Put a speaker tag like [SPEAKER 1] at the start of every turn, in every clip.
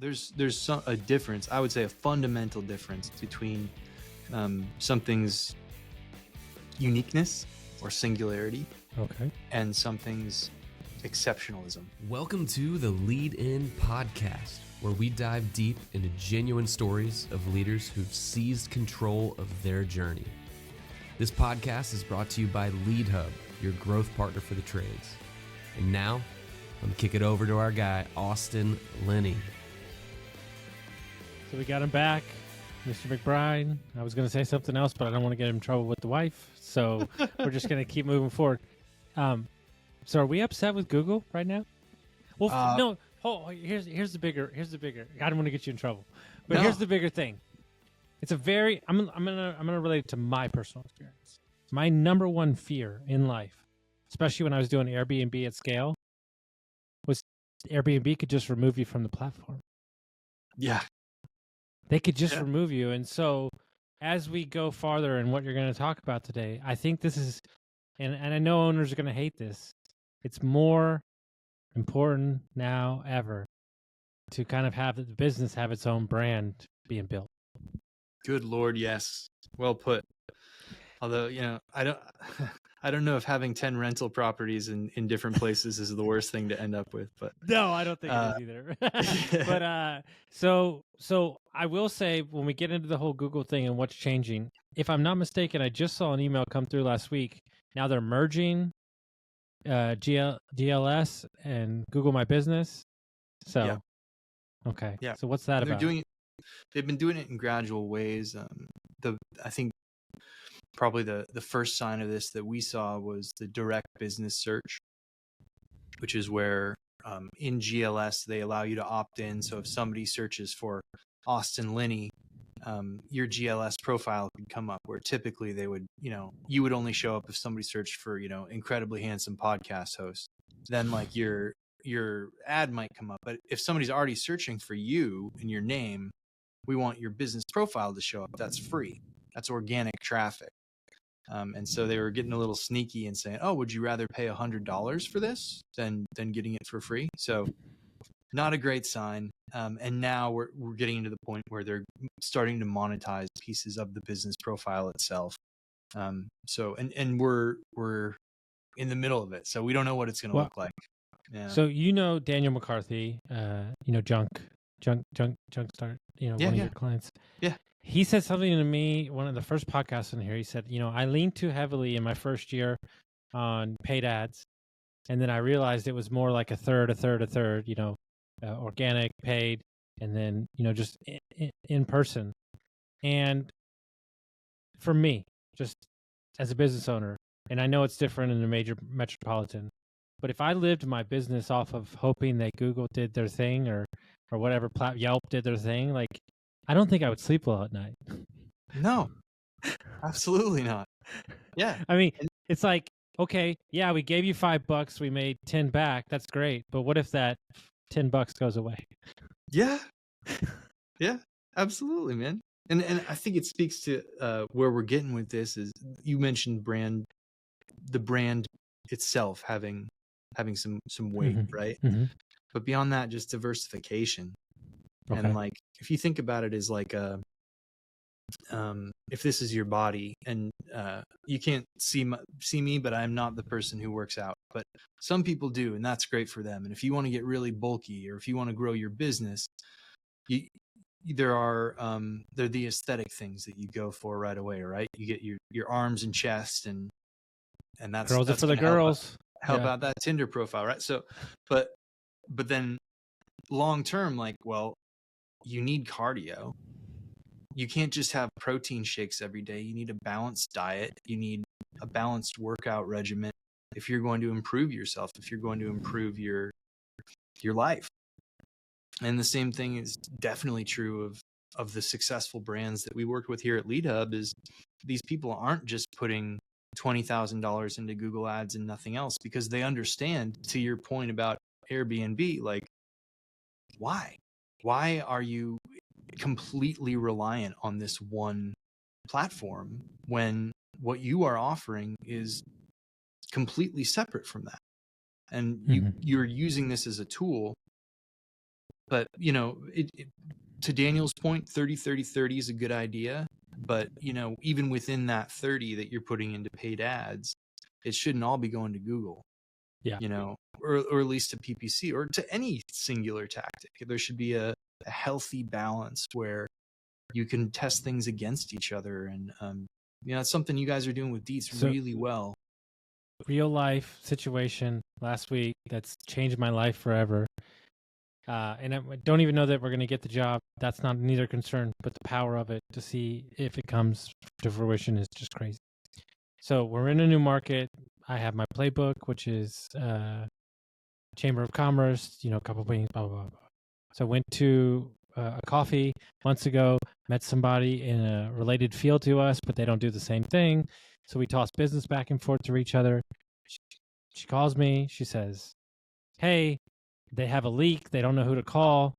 [SPEAKER 1] there's a difference. I would say a fundamental difference between something's uniqueness or singularity,
[SPEAKER 2] Okay,
[SPEAKER 1] and something's exceptionalism.
[SPEAKER 3] Welcome to the Lead In Podcast, where we dive deep into genuine stories of leaders who've seized control of their journey. This podcast is brought to you by Lead Hub, your growth partner for the trades. And now, let me kick it over to our guy, Austin Linney.
[SPEAKER 2] so we got him back, Mr. McBrien. I was going to say something else, but I don't want to get him in trouble with the wife, so we're just going to keep moving forward. So are we upset with Google right now? Well, no. Oh, here's the bigger. I don't want to get you in trouble, but here's the bigger thing. It's a very. I'm gonna relate it to my personal experience. My number one fear in life, especially when I was doing Airbnb at scale, was Airbnb could just remove you from the platform.
[SPEAKER 1] Yeah.
[SPEAKER 2] They could just remove you. And so as we go farther in what you're going to talk about today, I think this is, and I know owners are going to hate this, it's more important now ever to kind of have the business have its own brand being built.
[SPEAKER 1] Good Lord, yes. Well put. Although, I don't know if having 10 rental properties in different places is the worst thing to end up with, but
[SPEAKER 2] No, I don't think it is either. But so I will say, when we get into the whole Google thing and what's changing, if I'm not mistaken, I just saw an email come through last week. Now they're merging GLS and Google My Business. So,
[SPEAKER 1] Yeah.
[SPEAKER 2] Okay.
[SPEAKER 1] Yeah.
[SPEAKER 2] So what's that
[SPEAKER 1] they're
[SPEAKER 2] about?
[SPEAKER 1] they've been doing it in gradual ways. I think probably the first sign of this that we saw was the direct business search, which is where in GLS they allow you to opt in. So if somebody searches for Austin Linney, your GLS profile could come up, where typically they would, you would only show up if somebody searched for, incredibly handsome podcast host. Then like your ad might come up. But if somebody's already searching for you and your name, we want your business profile to show up. That's free. That's organic traffic. And so they were getting a little sneaky and saying, "Oh, would you rather pay $100 for this than getting it for free?" So, not a great sign. And now we're getting into the point where they're starting to monetize pieces of the business profile itself. So we're in the middle of it, so we don't know what it's going to look like. Yeah.
[SPEAKER 2] So Daniel McCarthy, Junk Start, one of your clients.
[SPEAKER 1] Yeah.
[SPEAKER 2] He said something to me, one of the first podcasts in here. He said, I leaned too heavily in my first year on paid ads. And then I realized it was more like a third, organic, paid, and then, just in person. And for me, just as a business owner, and I know it's different in a major metropolitan, but if I lived my business off of hoping that Google did their thing or whatever, Yelp did their thing, like, I don't think I would sleep well at night.
[SPEAKER 1] No, absolutely not. Yeah.
[SPEAKER 2] I mean, it's like, okay, yeah, we gave you $5, we made 10 back. That's great. But what if that $10 goes away?
[SPEAKER 1] Yeah. Yeah, absolutely, man. And I think it speaks to where we're getting with this is, you mentioned the brand itself having some weight,
[SPEAKER 2] Mm-hmm.
[SPEAKER 1] right?
[SPEAKER 2] Mm-hmm.
[SPEAKER 1] But beyond that, just diversification. Okay. And like, if you think about it as like if this is your body, and you can't see me, but I'm not the person who works out, but some people do, and that's great for them. And if you want to get really bulky, or if you want to grow your business, there are the aesthetic things that you go for right away, right? You get your arms and chest, and that's
[SPEAKER 2] girls are for the girls.
[SPEAKER 1] Help out that Tinder profile, right? So, but then long term, like, well, you need cardio. You can't just have protein shakes every day. You need a balanced diet. You need a balanced workout regimen if you're going to improve yourself, if you're going to improve your life. And the same thing is definitely true of the successful brands that we worked with here at Lead Hub. Is these people aren't just putting $20,000 into Google ads and nothing else, because they understand, to your point about Airbnb, like, why are you completely reliant on this one platform when what you are offering is completely separate from that? And you're using this as a tool but to Daniel's point, 30-30-30 is a good idea. But, even within that 30 that you're putting into paid ads, it shouldn't all be going to Google.
[SPEAKER 2] Yeah.
[SPEAKER 1] Or at least to PPC or to any singular tactic. There should be a healthy balance where you can test things against each other. And, it's something you guys are doing with Dietz really well.
[SPEAKER 2] Real life situation last week that's changed my life forever. And I don't even know that we're going to get the job. That's not neither concern, but the power of it to see if it comes to fruition is just crazy. So we're in a new market. I have my playbook, which is Chamber of Commerce, a couple of things, blah, blah, blah, blah. So I went to a coffee months ago, met somebody in a related field to us, but they don't do the same thing. So we toss business back and forth to each other. She calls me. She says, hey, they have a leak. They don't know who to call.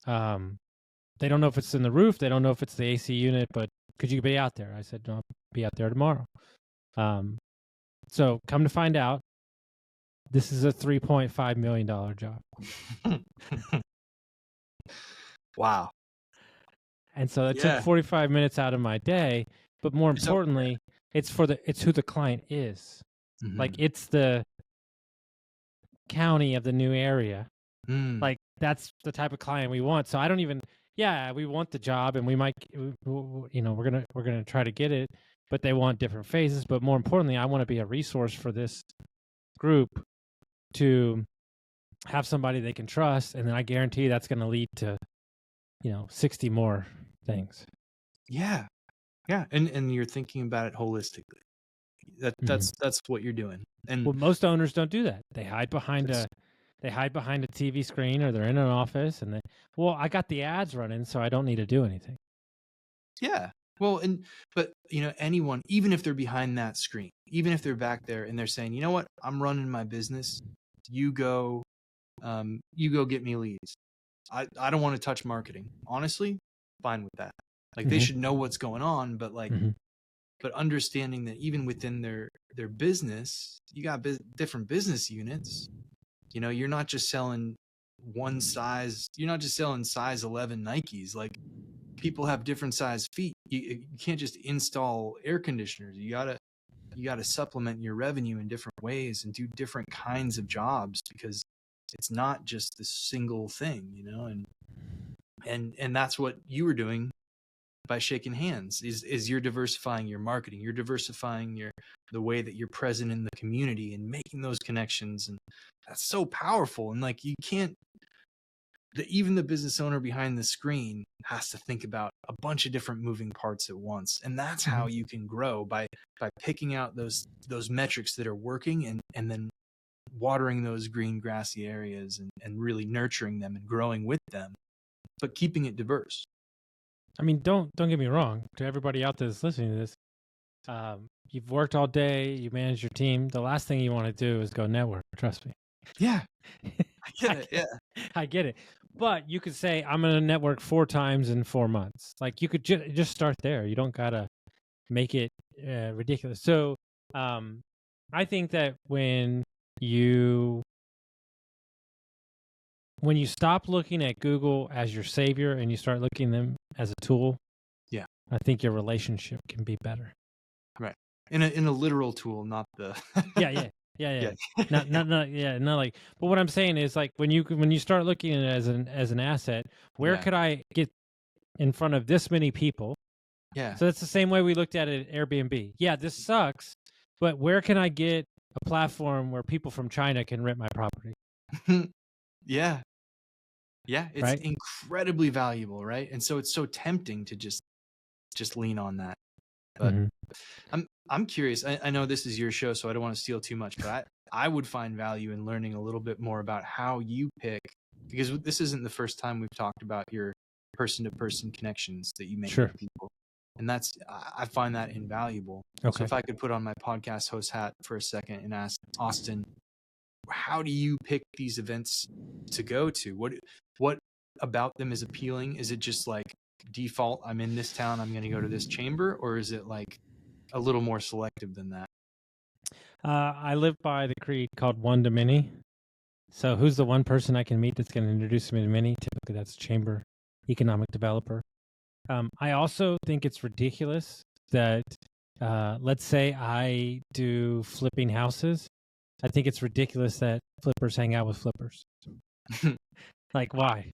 [SPEAKER 2] They don't know if it's in the roof. They don't know if it's the AC unit, but could you be out there? I said, no, I'll be out there tomorrow. So come to find out, this is a $3.5 million job.
[SPEAKER 1] Wow.
[SPEAKER 2] And so it took 45 minutes out of my day, but more importantly, it's who the client is.
[SPEAKER 1] Mm-hmm.
[SPEAKER 2] Like it's the county of the new area. Like that's the type of client we want. So I don't even, we want the job and we might, we're going to try to get it, but they want different phases. But more importantly, I want to be a resource for this group to have somebody they can trust. And then I guarantee that's going to lead to, 60 more things.
[SPEAKER 1] Yeah. Yeah. And you're thinking about it holistically. That's what you're doing. And
[SPEAKER 2] most owners don't do that. They hide behind a TV screen, or they're in an office and I got the ads running, so I don't need to do anything.
[SPEAKER 1] Yeah. Well, but anyone, even if they're behind that screen, even if they're back there and they're saying, you know what, I'm running my business, you go get me leads. I don't want to touch marketing. Honestly, fine with that. Like they should know what's going on, but but understanding that even within their business, you got different business units. You're not just selling one size. You're not just selling size 11 Nikes. Like people have different size feet. You can't just install air conditioners. You gotta supplement your revenue in different ways and do different kinds of jobs, because it's not just the single thing, and that's what you were doing by shaking hands is you're diversifying your marketing. You're diversifying the way that you're present in the community and making those connections. And that's so powerful. And like, you can't, even the business owner behind the screen has to think about a bunch of different moving parts at once. And that's how you can grow, by picking out those metrics that are working and then watering those green grassy areas and really nurturing them and growing with them, but keeping it diverse.
[SPEAKER 2] I mean, don't get me wrong. To everybody out there that's listening to this, you've worked all day, you manage your team. The last thing you want to do is go network. Trust me.
[SPEAKER 1] Yeah, I get it. Yeah,
[SPEAKER 2] I get it. But you could say, I'm going to network 4 times in 4 months. Like you could just start there. You don't gotta make it ridiculous. So, I think that when you stop looking at Google as your savior and you start looking at them as a tool, I think your relationship can be better.
[SPEAKER 1] Right. In a literal tool, not the
[SPEAKER 2] Yeah. Not like. But what I'm saying is, like, when you start looking at it as an asset, where could I get in front of this many people?
[SPEAKER 1] Yeah.
[SPEAKER 2] So that's the same way we looked at it at Airbnb. Yeah, this sucks, but where can I get a platform where people from China can rent my property?
[SPEAKER 1] Yeah. It's
[SPEAKER 2] right?
[SPEAKER 1] incredibly valuable, right? And so it's so tempting to just lean on that. But I'm curious. I know this is your show, so I don't want to steal too much, but I would find value in learning a little bit more about how you pick, because this isn't the first time we've talked about your person-to-person connections that you make with people. And I find that invaluable.
[SPEAKER 2] Okay.
[SPEAKER 1] So if I could put on my podcast host hat for a second and ask Austin, how do you pick these events to go to? What about them is appealing? Is it just like default, I'm in this town, I'm going to go to this chamber? Or is it like a little more selective than that?
[SPEAKER 2] I live by the creed called one to many. So who's the one person I can meet that's going to introduce me to many? Typically Basically, that's chamber economic developer. I also think it's ridiculous that, let's say I do flipping houses. I think it's ridiculous that flippers hang out with flippers. Like, why?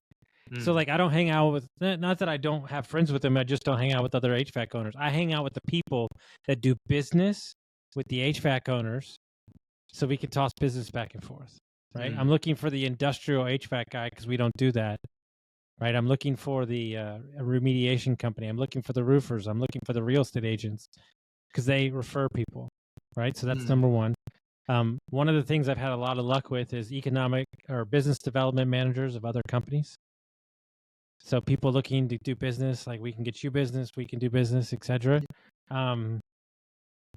[SPEAKER 2] So, like, I don't hang out with, not that I don't have friends with them, I just don't hang out with other HVAC owners. I hang out with the people that do business with the HVAC owners so we can toss business back and forth, right? I'm looking for the industrial HVAC guy because we don't do that, right? I'm looking for the remediation company. I'm looking for the roofers. I'm looking for the real estate agents because they refer people, right? So that's number one. One of the things I've had a lot of luck with is economic or business development managers of other companies. So people looking to do business, like we can get you business, we can do business, etc.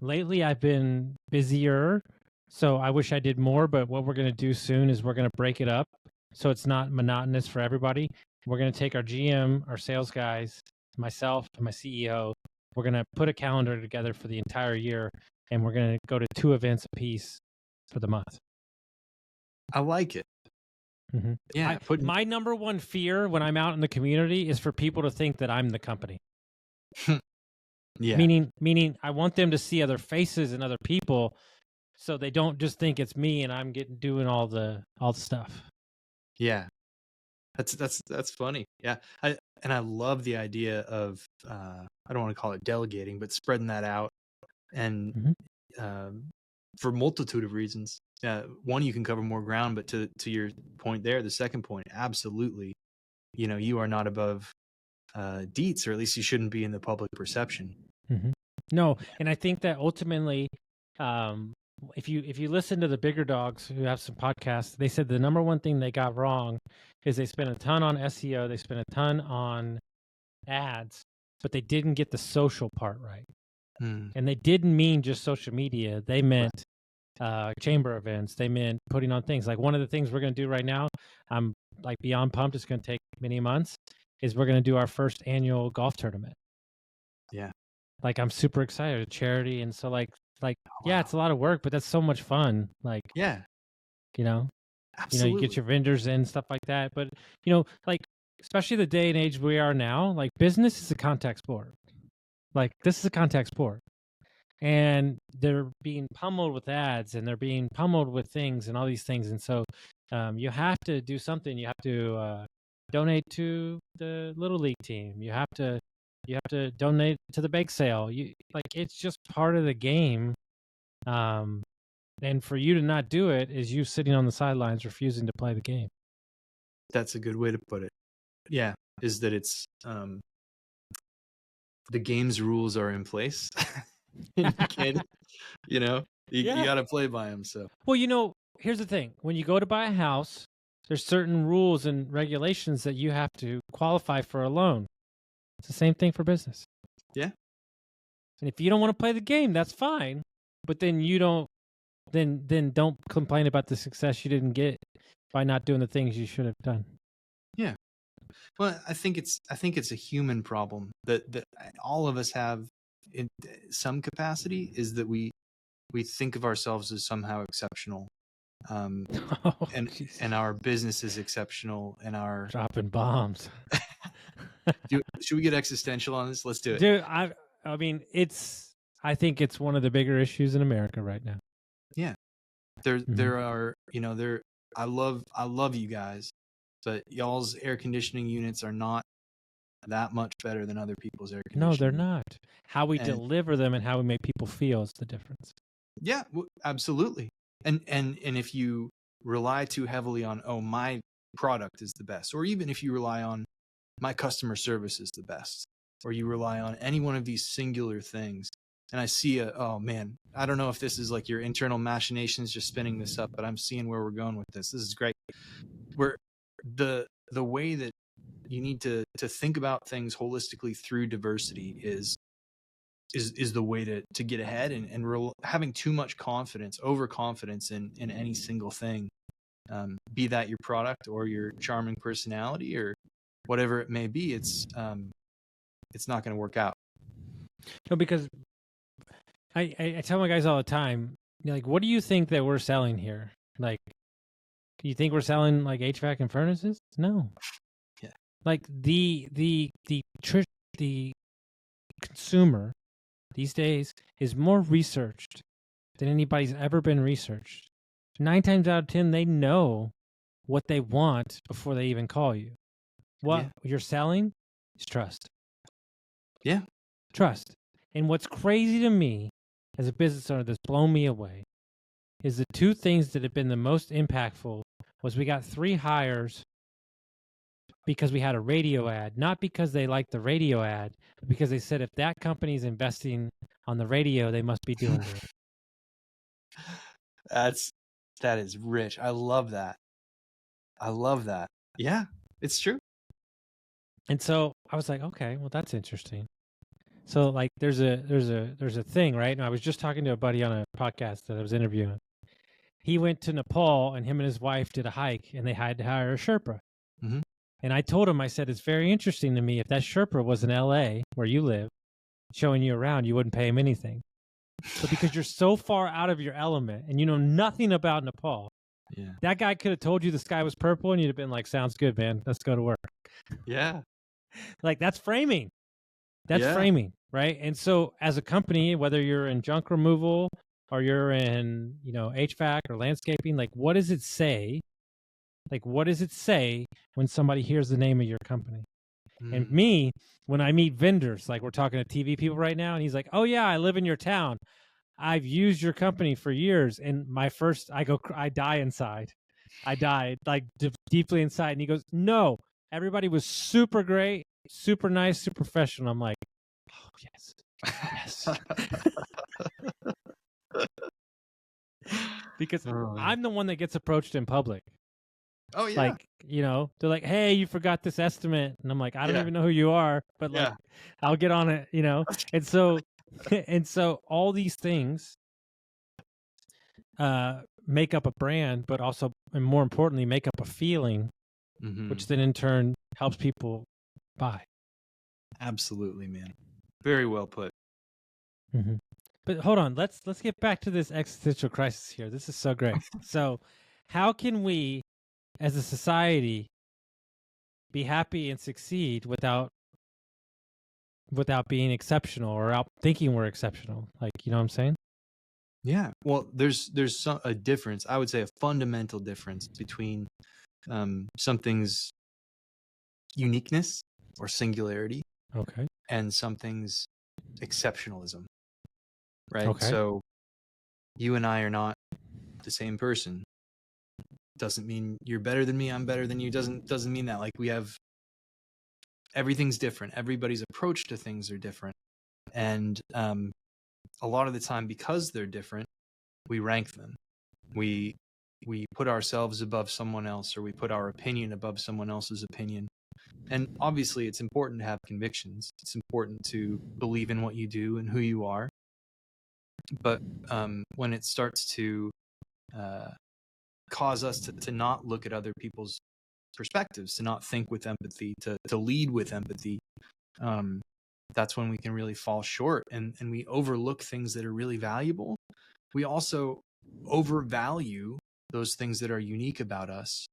[SPEAKER 2] Lately, I've been busier, so I wish I did more. But what we're going to do soon is we're going to break it up so it's not monotonous for everybody. We're going to take our GM, our sales guys, myself, and my CEO. We're going to put a calendar together for the entire year, and we're going to go to 2 events a piece for the month.
[SPEAKER 1] I like it.
[SPEAKER 2] Mm-hmm.
[SPEAKER 1] Yeah.
[SPEAKER 2] My number one fear when I'm out in the community is for people to think that I'm the company.
[SPEAKER 1] Yeah.
[SPEAKER 2] Meaning I want them to see other faces and other people so they don't just think it's me and I'm doing all the stuff.
[SPEAKER 1] Yeah. That's funny. Yeah. I love the idea of I don't want to call it delegating, but spreading that out and for a multitude of reasons. One, you can cover more ground, but to your point there, the second point, absolutely, you are not above deets, or at least you shouldn't be in the public perception.
[SPEAKER 2] No, and I think that ultimately, if you listen to the bigger dogs who have some podcasts, they said the number one thing they got wrong is they spent a ton on SEO, they spent a ton on ads, but they didn't get the social part right. And they didn't mean just social media. They meant chamber events. They meant putting on things. Like one of the things we're going to do right now, I'm like beyond pumped, it's going to take many months, is we're going to do our first annual golf tournament.
[SPEAKER 1] Yeah.
[SPEAKER 2] Like I'm super excited, a charity. And so like, yeah, it's a lot of work, but that's so much fun. Like,
[SPEAKER 1] yeah,
[SPEAKER 2] absolutely. You get your vendors in, stuff like that. But, like, especially the day and age we are now, like business is a contact sport. Like this is a contact sport. And they're being pummeled with ads and they're being pummeled with things and all these things. And so you have to do something. You have to donate to the Little League team. You have to donate to the bake sale. It's just part of the game. And for you to not do it is you sitting on the sidelines refusing to play the game.
[SPEAKER 1] That's a good way to put it. Yeah, is that it's the game's rules are in place. You can't, you got to play by them. So,
[SPEAKER 2] well, here's the thing: when you go to buy a house, there's certain rules and regulations that you have to qualify for a loan. It's the same thing for business.
[SPEAKER 1] Yeah.
[SPEAKER 2] And if you don't want to play the game, that's fine. But then then don't complain about the success you didn't get by not doing the things you should have done.
[SPEAKER 1] Yeah. Well, I think it's a human problem that all of us have in some capacity, is that we think of ourselves as somehow exceptional. And our business is exceptional, and our
[SPEAKER 2] dropping bombs.
[SPEAKER 1] Should we get existential on this? Let's do it.
[SPEAKER 2] Dude, I mean, I think it's one of the bigger issues in America right now.
[SPEAKER 1] Yeah. There are, I love you guys, but y'all's air conditioning units are not that much better than other people's air conditioning.
[SPEAKER 2] No, they're not. How we deliver them and how we make people feel is the difference.
[SPEAKER 1] Yeah, absolutely. And if you rely too heavily on, my product is the best, or even if you rely on my customer service is the best, or you rely on any one of these singular things, and I see oh man, I don't know if this is like your internal machinations just spinning this up, but I'm seeing where we're going with this. This is great. Where the way that you need to think about things holistically through diversity is the way to get ahead, and having too much overconfidence in any single thing, be that your product or your charming personality or whatever it may be, it's not going to work out.
[SPEAKER 2] No, because I tell my guys all the time, like, what do you think that we're selling here? Like, do you think we're selling like HVAC and furnaces? No.
[SPEAKER 1] Yeah.
[SPEAKER 2] Like the consumer these days is more researched than anybody's ever been researched. 9 times out of 10, they know what they want before they even call you. What you're selling is trust.
[SPEAKER 1] Yeah.
[SPEAKER 2] Trust. And what's crazy to me as a business owner that's blown me away is the two things that have been the most impactful was we got 3 hires because we had a radio ad, not because they liked the radio ad, but because they said if that company's investing on the radio, they must be doing good.
[SPEAKER 1] That is rich. I love that. Yeah, it's true.
[SPEAKER 2] And so I was like, okay, well that's interesting. So like there's a thing, right? And I was just talking to a buddy on a podcast that I was interviewing. He went to Nepal and him and his wife did a hike and they had to hire a Sherpa.
[SPEAKER 1] Mm-hmm.
[SPEAKER 2] And I told him, I said, it's very interesting to me if that Sherpa was in LA where you live, showing you around, you wouldn't pay him anything. But because you're so far out of your element and you know nothing about Nepal, that guy could have told you the sky was purple and you'd have been like, sounds good, man. Let's go to work.
[SPEAKER 1] Yeah.
[SPEAKER 2] Like that's framing. That's framing, right? And so as a company, whether you're in junk removal or you're in, HVAC or landscaping, like what does it say? Like, what does it say when somebody hears the name of your company? And me, when I meet vendors, like we're talking to TV people right now, and he's like, oh, yeah, I live in your town. I've used your company for years. And I die inside. I died like deeply inside. And he goes, no, everybody was super great, super nice, super professional. I'm like, oh, yes. Because I'm the one that gets approached in public.
[SPEAKER 1] Oh, yeah.
[SPEAKER 2] Like, they're like, hey, you forgot this estimate. And I'm like, I don't even know who you are, but like, I'll get on it, And so, all these things make up a brand, but also, and more importantly, make up a feeling, which then in turn helps people buy.
[SPEAKER 1] Absolutely, man. Very well put.
[SPEAKER 2] Mm-hmm. But hold on, let's get back to this existential crisis here. This is so great. So how can we, as a society, be happy and succeed without being exceptional or out thinking we're exceptional? Like, you know what I'm saying?
[SPEAKER 1] Yeah. Well, there's a difference. I would say a fundamental difference between something's uniqueness or singularity, and something's exceptionalism. Right.
[SPEAKER 2] Okay.
[SPEAKER 1] So you and I are not the same person. Doesn't mean you're better than me, I'm better than you. Doesn't mean that. Like everything's different. Everybody's approach to things are different. And a lot of the time, because they're different, we rank them. We put ourselves above someone else, or we put our opinion above someone else's opinion. And obviously it's important to have convictions. It's important to believe in what you do and who you are. But when it starts to cause us to not look at other people's perspectives, to not think with empathy, to lead with empathy, that's when we can really fall short, and we overlook things that are really valuable. We also overvalue those things that are unique about us,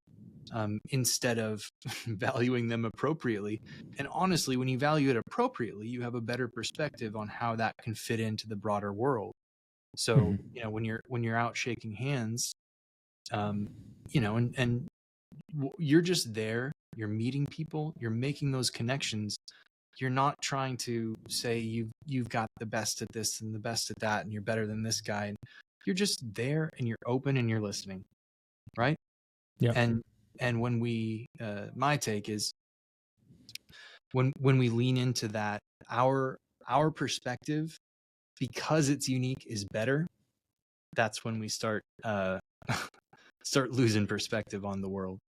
[SPEAKER 1] instead of valuing them appropriately. And honestly, when you value it appropriately, you have a better perspective on how that can fit into the broader world. So, when you're out shaking hands, and you're just there, you're meeting people, you're making those connections. You're not trying to say you've got the best at this and the best at that, and you're better than this guy. And you're just there, and you're open, and you're listening, right?
[SPEAKER 2] Yeah.
[SPEAKER 1] And when we, my take is, when we lean into that, our perspective, because it's unique, is better. That's when we start losing perspective on the world.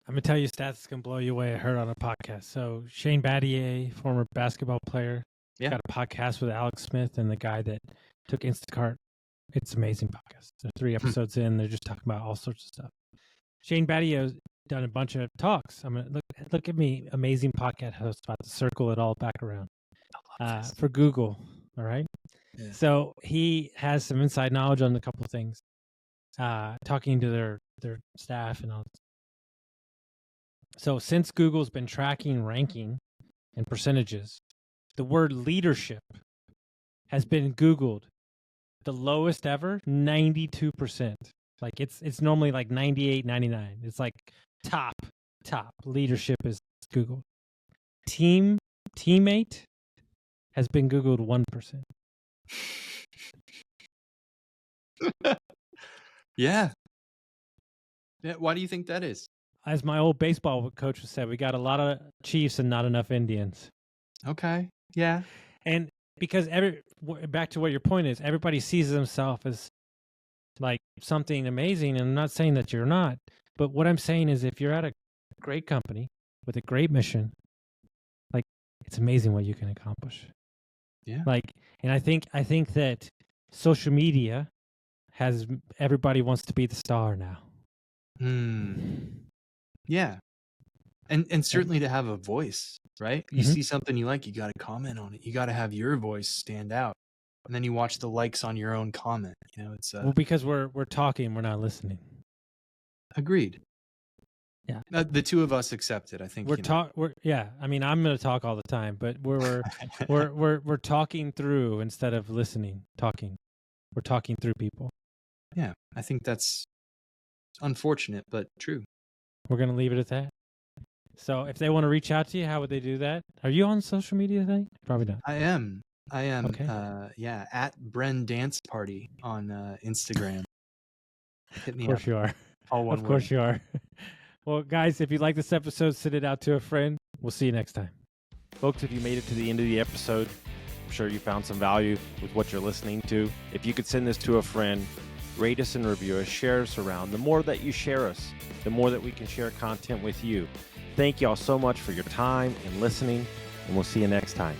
[SPEAKER 2] I'm going to tell you stats that's going to blow you away. I heard on a podcast. So Shane Battier, former basketball player, got a podcast with Alex Smith and the guy that took Instacart. It's an amazing podcast. They're 3 episodes in. They're just talking about all sorts of stuff. Shane Battier's done a bunch of talks. I'm going to look at me, amazing podcast host, about to circle it all back around for Google. All right. Yeah. So he has some inside knowledge on a couple of things, talking to their staff and all. So since Google's been tracking ranking and percentages, the word leadership has been Googled the lowest ever, 92%. Like it's normally like 98, 99. It's like top leadership is Googled. Teammate has been Googled 1%.
[SPEAKER 1] Yeah. Why do you think that is?
[SPEAKER 2] As my old baseball coach said, we got a lot of Chiefs and not enough Indians.
[SPEAKER 1] Okay. Yeah.
[SPEAKER 2] And because back to what your point is, everybody sees themselves as like something amazing. And I'm not saying that you're not, but what I'm saying is if you're at a great company with a great mission, like it's amazing what you can accomplish.
[SPEAKER 1] Yeah.
[SPEAKER 2] Like, and I think that social media has everybody wants to be the star now.
[SPEAKER 1] Yeah. And certainly to have a voice, right? You
[SPEAKER 2] Mhm.
[SPEAKER 1] see something you like, you got to comment on it. You got to have your voice stand out. And then you watch the likes on your own comment. You know, it's
[SPEAKER 2] Well, because we're talking, we're not listening.
[SPEAKER 1] agreed.
[SPEAKER 2] Yeah.
[SPEAKER 1] The two of us accepted, I think.
[SPEAKER 2] Yeah. I mean, I'm going to talk all the time, but we're talking through instead of listening. We're talking through people.
[SPEAKER 1] Yeah, I think that's unfortunate, but true.
[SPEAKER 2] We're going to leave it at that. So if they want to reach out to you, how would they do that? Are you on social media thing? Probably not.
[SPEAKER 1] I am.
[SPEAKER 2] Okay.
[SPEAKER 1] Yeah, at Bren Dance Party on Instagram. Hit me
[SPEAKER 2] Of course
[SPEAKER 1] up.
[SPEAKER 2] you are.
[SPEAKER 1] All one
[SPEAKER 2] Of course
[SPEAKER 1] word.
[SPEAKER 2] you are. Well, guys, if you like this episode, send it out to a friend. We'll see you next time.
[SPEAKER 4] Folks, if you made it to the end of the episode, I'm sure you found some value with what you're listening to. If you could send this to a friend, rate us and review us, share us around. The more that you share us, the more that we can share content with you. Thank you all so much for your time and listening, and we'll see you next time.